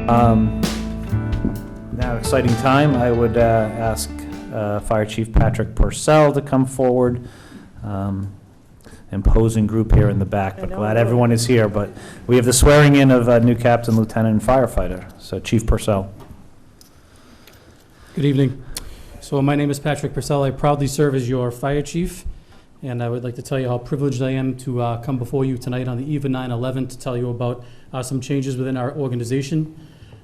Now, exciting time. I would ask Fire Chief Patrick Purcell to come forward. Imposing group here in the back, but glad everyone is here. But we have the swearing in of new captain, lieutenant, and firefighter. So Chief Purcell. Good evening. So my name is Patrick Purcell. I proudly serve as your fire chief, and I would like to tell you how privileged I am to come before you tonight on the eve of 9/11 to tell you about some changes within our organization.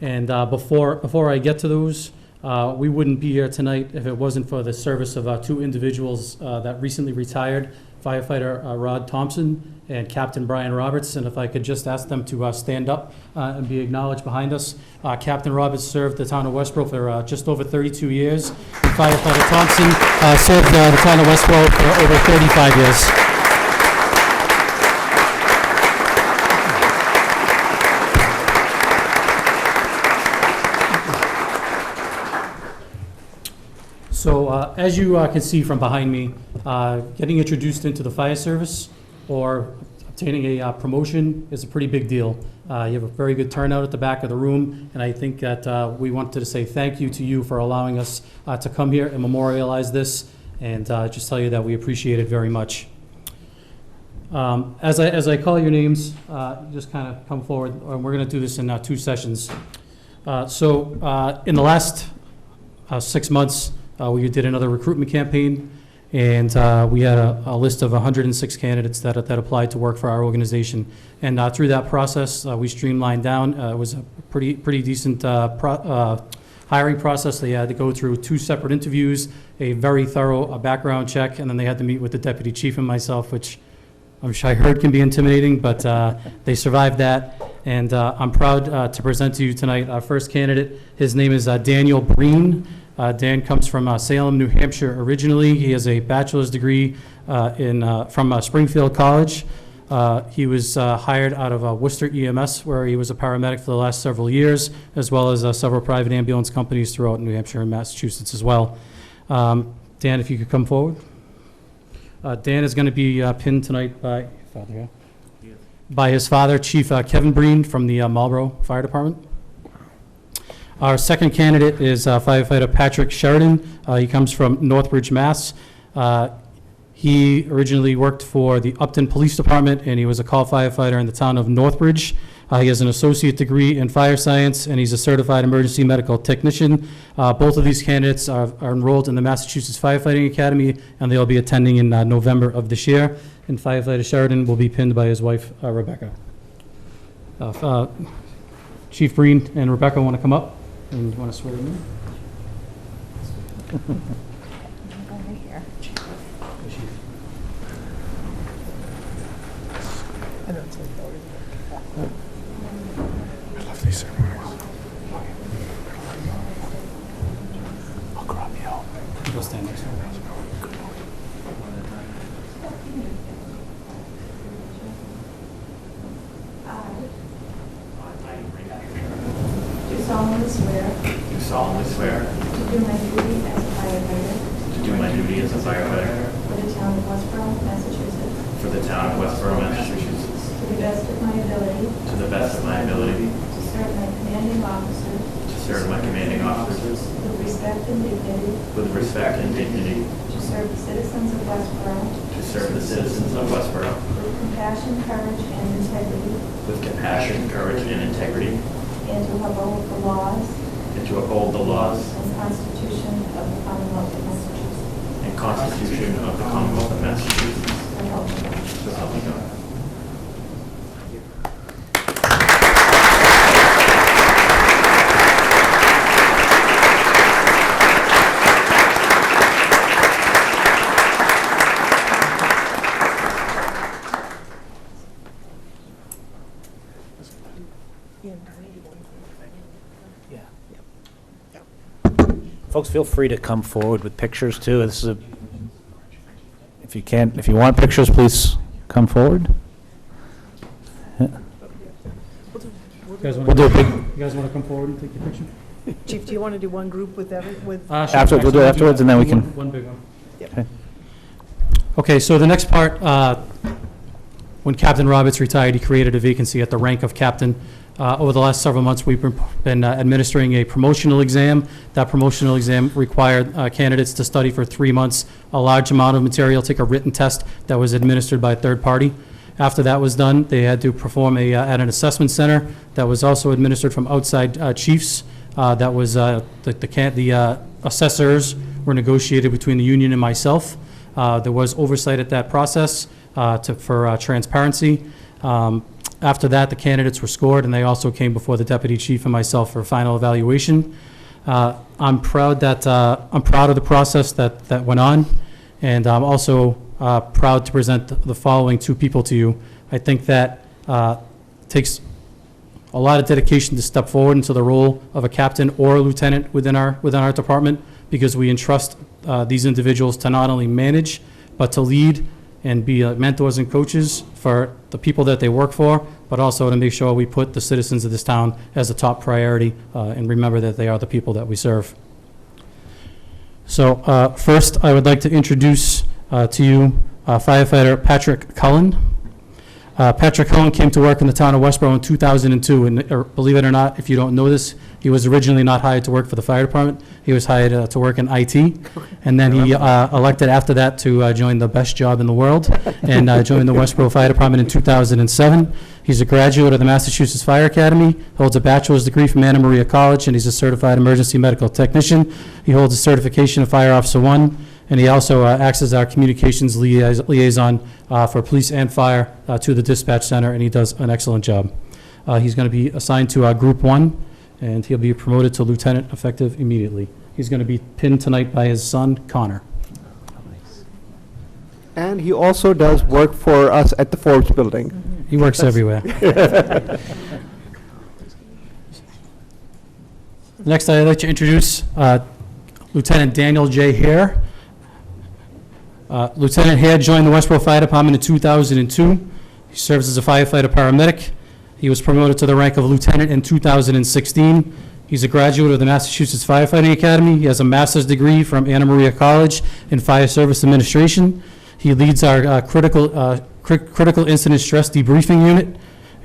And before I get to those, we wouldn't be here tonight if it wasn't for the service of two individuals that recently retired, firefighter Rod Thompson and Captain Brian Roberts. And if I could just ask them to stand up and be acknowledged behind us. Captain Roberts served the town of Westborough for just over 32 years. And firefighter Thompson served the town of Westborough for over 35 years. So as you can see from behind me, getting introduced into the fire service or obtaining a promotion is a pretty big deal. You have a very good turnout at the back of the room, and I think that we wanted to say thank you to you for allowing us to come here and memorialize this, and just tell you that we appreciate it very much. As I call your names, just kind of come forward, and we're going to do this in 2 sessions. So in the last 6 months, we did another recruitment campaign, and we had a list of 106 candidates that applied to work for our organization. And through that process, we streamlined down. It was a pretty decent hiring process. They had to go through 2 separate interviews, a very thorough background check, and then they had to meet with the deputy chief and myself, which I'm sure I heard can be intimidating, but they survived that. And I'm proud to present to you tonight our first candidate. His name is Daniel Breen. Dan comes from Salem, New Hampshire originally. He has a bachelor's degree from Springfield College. He was hired out of Worcester EMS, where he was a paramedic for the last several years, as well as several private ambulance companies throughout New Hampshire and Massachusetts as well. Dan, if you could come forward. Dan is going to be pinned tonight by his father, Chief Kevin Breen from the Marlborough Fire Department. Our second candidate is firefighter Patrick Sheridan. He comes from Northbridge, Mass. He originally worked for the Upton Police Department, and he was a call firefighter in the town of Northbridge. He has an associate degree in fire science, and he's a certified emergency medical technician. Both of these candidates are enrolled in the Massachusetts Firefighting Academy, and they'll be attending in November of this year. And firefighter Sheridan will be pinned by his wife, Rebecca. Chief Breen and Rebecca want to come up? And you want to swear in me? I love these ceremonies. I'll grab you out. Go stand next to me. Do solemnly swear to do my duty as a firefighter for the town of Westborough, Massachusetts, to the best of my ability, to serve my commanding officers with respect and dignity, to serve the citizens of Westborough with compassion, courage, and integrity, and to uphold the laws and Constitution of the Commonwealth of Massachusetts. So help me God. Folks, feel free to come forward with pictures too. This is if you want pictures, please come forward. Yeah. You guys want to come forward and take your picture? Chief, do you want to do one group with Sure. Afterwards, we'll do it afterwards, and then we can. One big one. Yep. Okay. Okay, so the next part, when Captain Roberts retired, he created a vacancy at the rank of captain. Over the last several months, we've been administering a promotional exam. That promotional exam required candidates to study for 3 months, a large amount of material, take a written test that was administered by a third party. After that was done, they had to perform at an assessment center that was also administered from outside chiefs. That was the assessors were negotiated between the union and myself. There was oversight at that process for transparency. After that, the candidates were scored, and they also came before the deputy chief and myself for final evaluation. I'm proud of the process that went on, and I'm also proud to present the following 2 people to you. I think that takes a lot of dedication to step forward into the role of a captain or a lieutenant within our department, because we entrust these individuals to not only manage, but to lead and be mentors and coaches for the people that they work for, but also to make sure we put the citizens of this town as a top priority and remember that they are the people that we serve. So first, I would like to introduce to you firefighter Patrick Cullen. Patrick Cullen came to work in the town of Westborough in 2002, and believe it or not, if you don't know this, he was originally not hired to work for the fire department. He was hired to work in IT, and then he elected after that to join the best job in the world and joined the Westborough Fire Department in 2007. He's a graduate of the Massachusetts Fire Academy, holds a bachelor's degree from Anna Maria College, and he's a certified emergency medical technician. He holds a certification of Fire Officer 1, and he also acts as our communications liaison for police and fire to the dispatch center, and he does an excellent job. He's going to be assigned to Group 1, and he'll be promoted to lieutenant effective immediately. He's going to be pinned tonight by his son, Connor. And he also does work for us at the Forbes building. He works everywhere. Next, I'd like to introduce Lieutenant Daniel J. Hare. Lieutenant Hare joined the Westborough Fire Department in 2002. He serves as a firefighter paramedic. He was promoted to the rank of lieutenant in 2016. He's a graduate of the Massachusetts Firefighting Academy. He has a master's degree from Anna Maria College in Fire Service Administration. He leads our critical incident stress debriefing unit,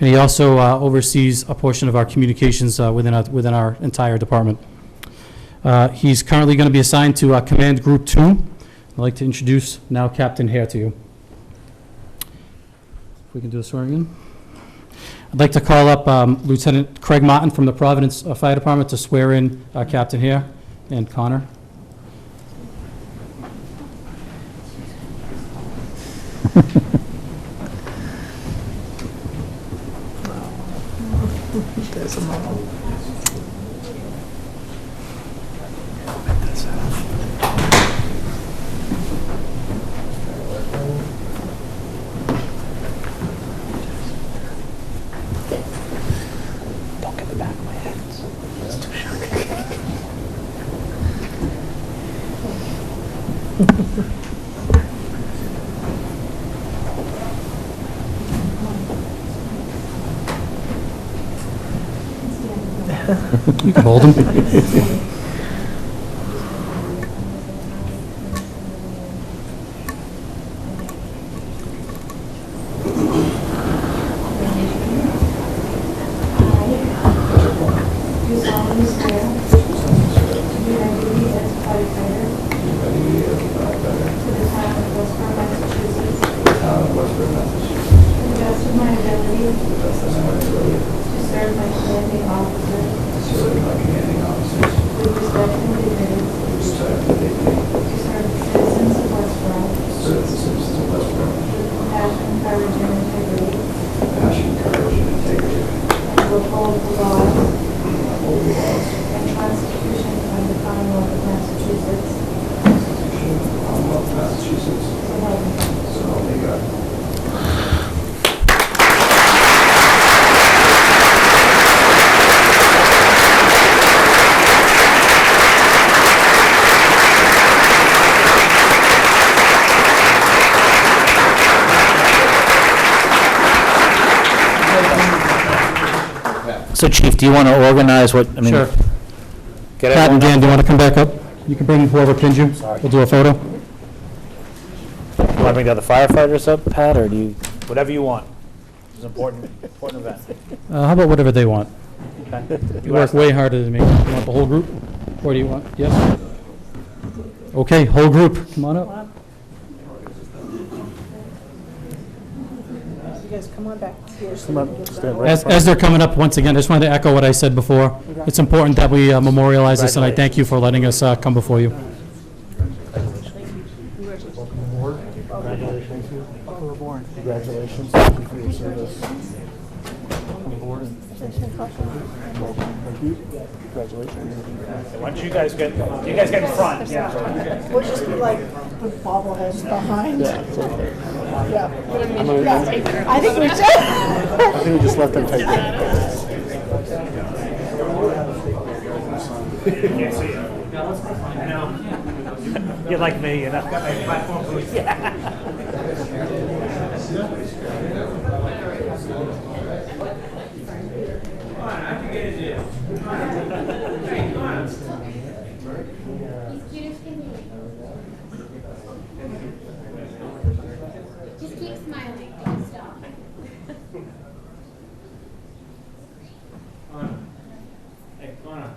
and he also oversees a portion of our communications within our entire department. He's currently going to be assigned to Command Group 2. I'd like to introduce now Captain Hare to you. If we can do the swearing in. I'd like to call up Lieutenant Craig Martin from the Providence Fire Department to swear in Captain Hare and Connor. There's a model. Don't get the back of my head. It's too shocking. You can hold him. Do solemnly swear to do my duty as firefighter to the town of Westborough, Massachusetts, to the best of my ability, to serve my commanding officer with respect and dignity, to serve the citizens of Westborough with compassion, courage, and integrity, and to uphold the laws and Constitution of the Commonwealth of Massachusetts. So help me God. So Chief, do you want to organize what, I mean? Sure. Get Pat and everyone Dan, do you want to come back up? You can bring whoever pinned you. We'll do a photo. You want to bring the other firefighters up, Pat, or do you, whatever you want? It's an important event. How about whatever they want? Okay. You work way harder than me. You want the whole group? Or do you want, yes? Okay, whole group, come on up. You guys come on back here. so Come we on, can get stand that. right. As they're coming up, once again, I just wanted to echo what I said before. It's important that we memorialize this, and I thank you for letting us come before you. Congratulations. Thank you for your service. Welcome aboard. Thank you. Congratulations. Why don't you guys get in front? We'll just be like the bobbleheads behind. Yeah. Yeah. I think we should. I think we just let them take it. Can't see it. I know. You're like me, you know. Platform booth. Just keep smiling. Don't stop. Hey, come on up.